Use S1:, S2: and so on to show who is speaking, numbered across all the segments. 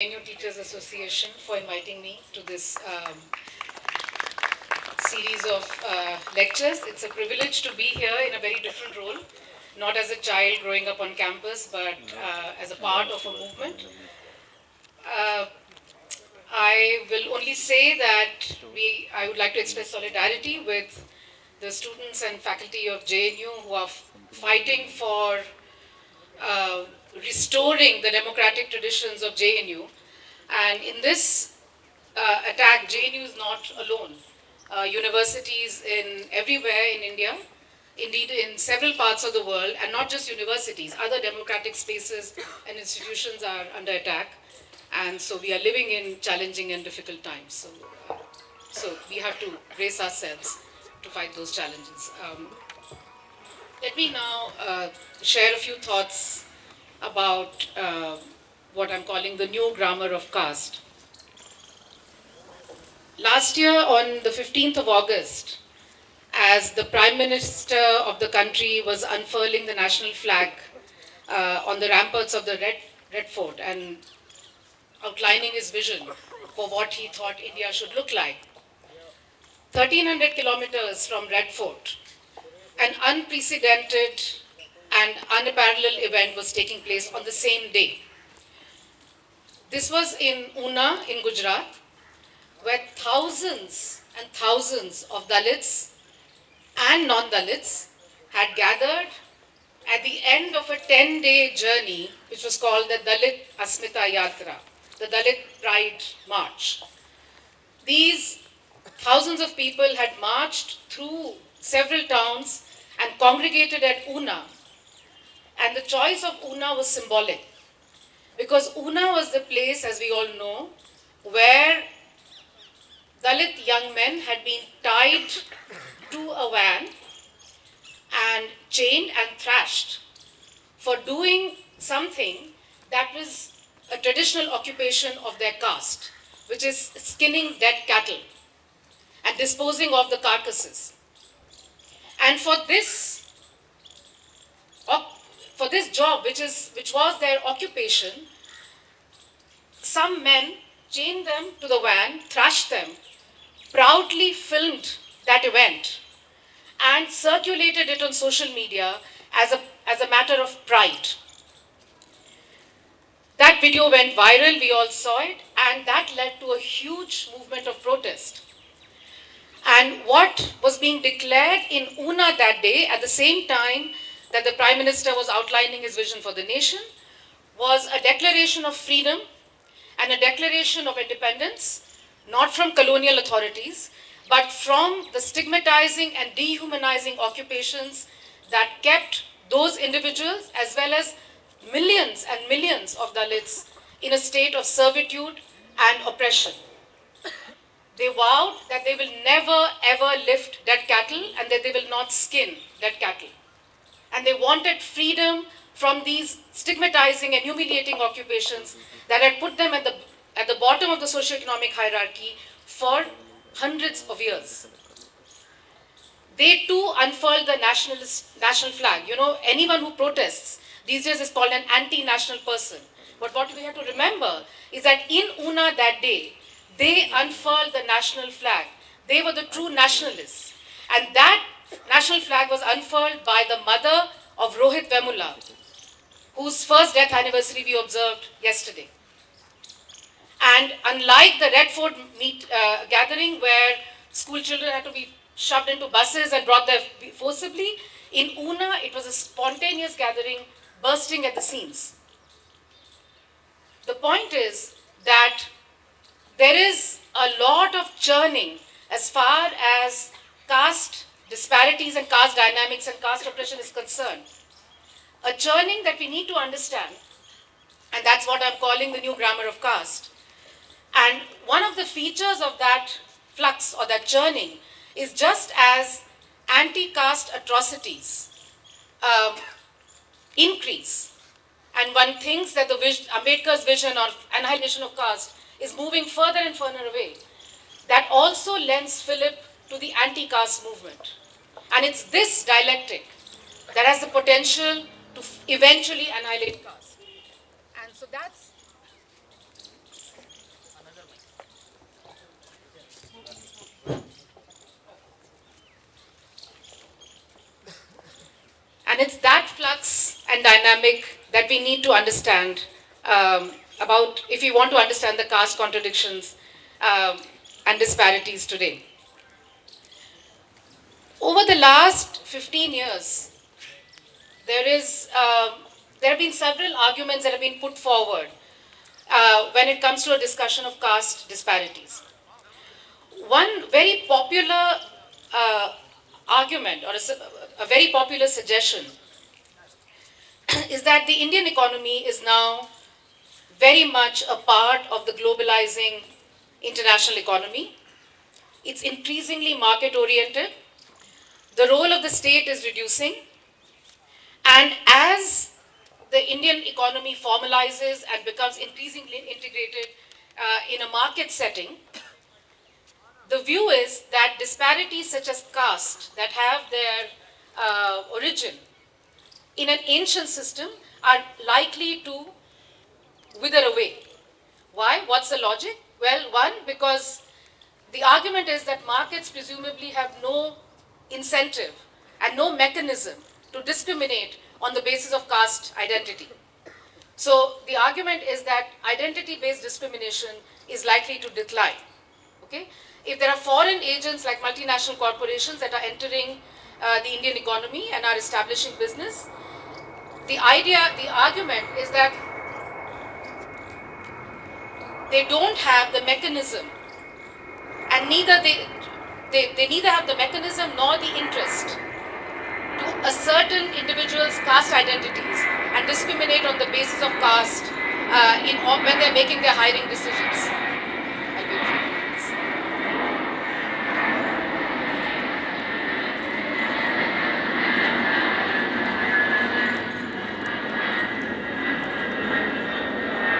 S1: JNU Teachers Association for inviting me to this series of lectures. It's a privilege to be here in a very different role, not as a child growing up on campus, but as a part of a movement. Uh, I will only say that I would like to express solidarity with the students and faculty of JNU who are fighting for uh, restoring the democratic traditions of JNU. And in this attack, JNU is not alone. Universities everywhere in India, indeed in several parts of the world, and not just universities, other democratic spaces and institutions are under attack. And so we are living in challenging and difficult times. So we have to brace ourselves to fight those challenges. Let me now share a few thoughts about what I'm calling the new grammar of caste. Last year, on the 15th of August, as the Prime Minister of the country was unfurling the national flag on the ramparts of the Red Fort and outlining his vision for what he thought India should look like, 1,300 kilometers from Red Fort, an unprecedented and unparalleled event was taking place on the same day. This was in Una in Gujarat, where thousands and thousands of Dalits and non-Dalits had gathered at the end of a 10-day journey, which was called the Dalit Asmita Yatra, the Dalit Pride March. These thousands of people had marched through several towns and congregated at Una. And the choice of Una was symbolic, because Una was the place, as we all know, where Dalit young men had been tied to a van and chained and thrashed for doing something that was a traditional occupation of their caste, which is skinning dead cattle and disposing of the carcasses. And for this job, which was their occupation, some men chained them to the van, thrashed them, proudly filmed that event, and circulated it on social media as a matter of pride. That video went viral, we all saw it, and that led to a huge movement of protest. And what was being declared in Una that day, at the same time that the Prime Minister was outlining his vision for the nation, was a declaration of freedom and a declaration of independence, not from colonial authorities, but from the stigmatizing and dehumanizing occupations that kept those individuals, as well as millions and millions of Dalits, in a state of servitude and oppression. They vowed that they will never ever lift dead cattle and that they will not skin dead cattle. And they wanted freedom from these stigmatizing and humiliating occupations that had put them at the bottom of the socioeconomic hierarchy for hundreds of years. They too unfurled the national flag. You know, anyone who protests these days is called an anti-national person. But what we have to remember is that in Una that day, they unfurled the national flag. They were the true nationalists. And that national flag was unfurled by the mother of Rohit Vemula, whose first death anniversary we observed yesterday. And unlike the Red Fort gathering, where school children had to be shoved into buses and brought there forcibly, in Una it was a spontaneous gathering bursting at the seams. The point is that there is a lot of churning as far as caste disparities and caste dynamics and caste oppression is concerned. A churning that we need to understand, and that's what I'm calling the new grammar of caste. And one of the features of that flux or that churning is, just as anti-caste atrocities increase, and one thinks that Ambedkar's vision of annihilation of caste is moving further and further away, that also lends fillip to the anti-caste movement. And it's this dialectic that has the potential to eventually annihilate caste. And so that's and dynamic that we need to understand about if we want to understand the caste contradictions and disparities today. Over the last 15 years, there have been several arguments that have been put forward when it comes to a discussion of caste disparities. One very popular argument or a very popular suggestion is that the Indian economy is now very much a part of the globalizing international economy. It's increasingly market oriented. The role of the state is reducing. And as the Indian economy formalizes and becomes increasingly integrated in a market setting, the view is that disparities such as caste that have their origin in an ancient system are likely to wither away. Why? What's the logic? Well, one, because the argument is that markets presumably have no incentive and no mechanism to discriminate on the basis of caste identity. So the argument is that identity-based discrimination is likely to decline. Okay? If there are foreign agents like multinational corporations that are entering the Indian economy and are establishing business, the argument is that they don't have the mechanism, and they neither have the mechanism nor the interest to ascertain individuals' caste identities and discriminate on the basis of caste when they're making their hiring decisions.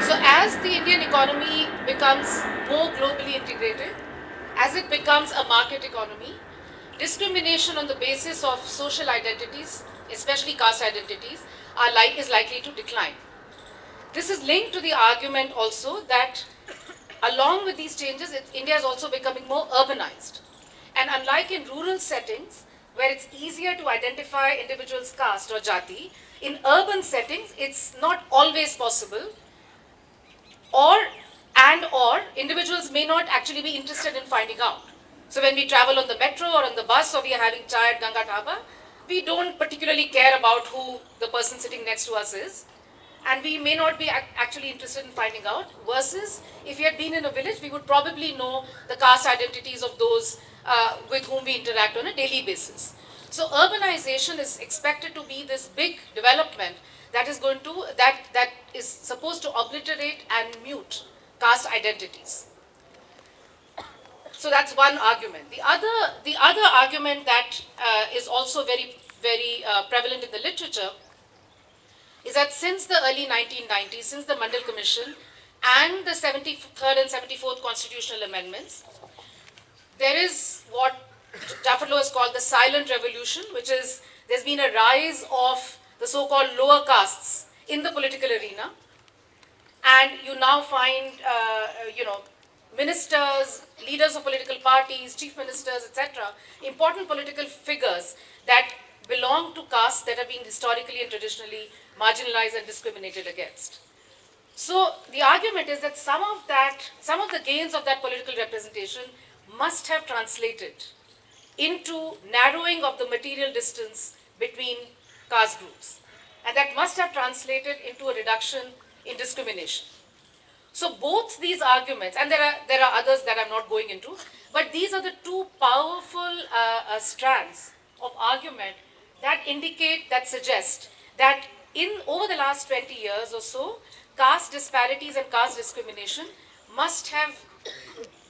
S1: So as the Indian economy becomes more globally integrated, as it becomes a market economy, discrimination on the basis of social identities, especially caste identities, is likely to decline. This is linked to the argument also that along with these changes, India is also becoming more urbanized. And unlike in rural settings, where it's easier to identify individuals' caste or jati, in urban settings, it's not always possible, or individuals may not actually be interested in finding out. So when we travel on the metro or on the bus or we are having chai at Ganga Dhaba, we don't particularly care about who the person sitting next to us is. And we may not be actually interested in finding out. Versus if we had been in a village, we would probably know the caste identities of those with whom we interact on a daily basis. So urbanization is expected to be this big development that is supposed to obliterate and mute caste identities. So that's one argument. The other argument that is also very prevalent in the literature is that since the early 1990s, since the Mandal Commission and the 73rd and 74th constitutional amendments, there is what Jafar Low has called the silent revolution, which is there's been a rise of the so-called lower castes in the political arena, and you now find ministers, leaders of political parties, chief ministers, etc., important political figures that belong to castes that have been historically and traditionally marginalized and discriminated against. So the argument is that some of the gains of that political representation must have translated into narrowing of the material distance between caste groups. And that must have translated into a reduction in discrimination. So both these arguments, and there are others that I'm not going into, but these are the two powerful strands of argument that suggest that over the last 20 years or so, caste disparities and caste discrimination must have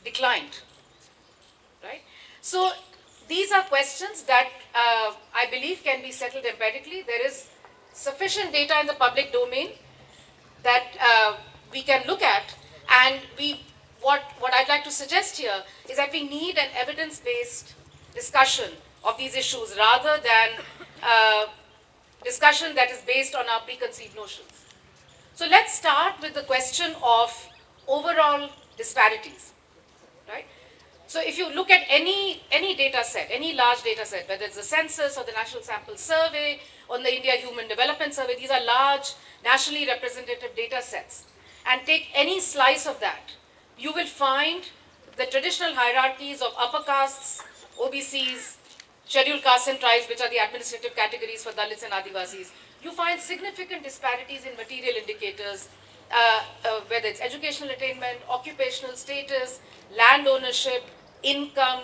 S1: declined, right? So these are questions that I believe can be settled empirically. There is sufficient data in the public domain that we can look at, and what I'd like to suggest here is that we need an evidence-based discussion of these issues rather than discussion that is based on our preconceived notions. So let's start with the question of overall disparities, right? So if you look at any data set, any large data set, whether it's the census or the National Sample Survey or the India Human Development Survey, these are large nationally representative data sets. And take any slice of that, you will find the traditional hierarchies of upper castes, OBCs, scheduled castes and tribes, which are the administrative categories for Dalits and Adivasis. You find significant disparities in material indicators, whether it's educational attainment, occupational status, land ownership, income,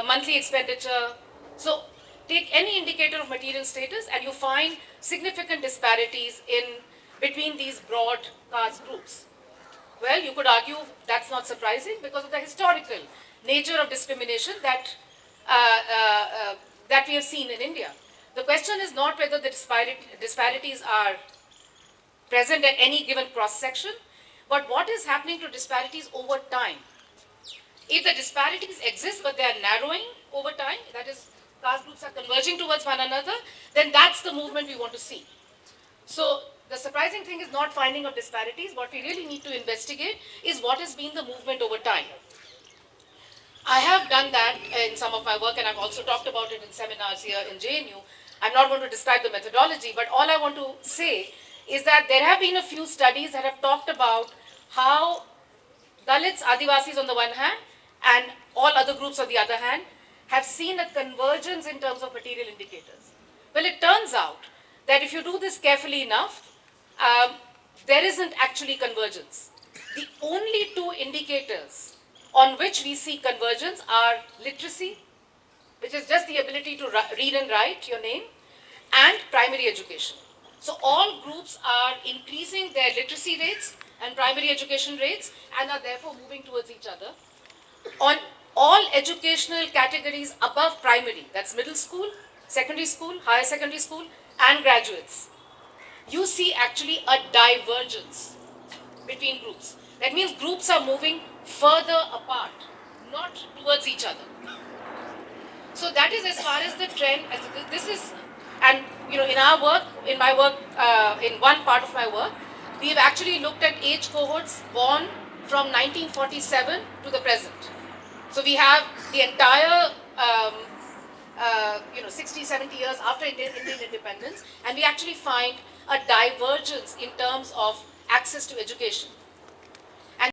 S1: monthly expenditure. So take any indicator of material status and you find significant disparities in between these broad caste groups. Well, you could argue that's not surprising because of the historical nature of discrimination that that we have seen in India. The question is not whether the disparities are present at any given cross section, but what is happening to disparities over time. If the disparities exist but they are narrowing over time, that is, caste groups are converging towards one another, then that's the movement we want to see. So the surprising thing is not finding of disparities. What we really need to investigate is what has been the movement over time. I have done that in some of my work, and I've also talked about it in seminars here in JNU. I'm not going to describe the methodology, but all I want to say is that there have been a few studies that have talked about how Dalits, Adivasis on the one hand, and all other groups on the other hand, have seen a convergence in terms of material indicators. Well, it turns out that if you do this carefully enough, there isn't actually convergence. The only two indicators on which we see convergence are literacy, which is just the ability to read and write your name, and primary education. So all groups are increasing their literacy rates and primary education rates and are therefore moving towards each other. On all educational categories above primary, that's middle school, secondary school, higher secondary school, and graduates, you see actually a divergence between groups. That means groups are moving further apart, not towards each other. So that is as far as the trend, this is, and in our work, in my work, in one part of my work, we've actually looked at age cohorts born from 1947 to the present. So we have the entire 60, 70 years after Indian independence, and we actually find a divergence in terms of access to education.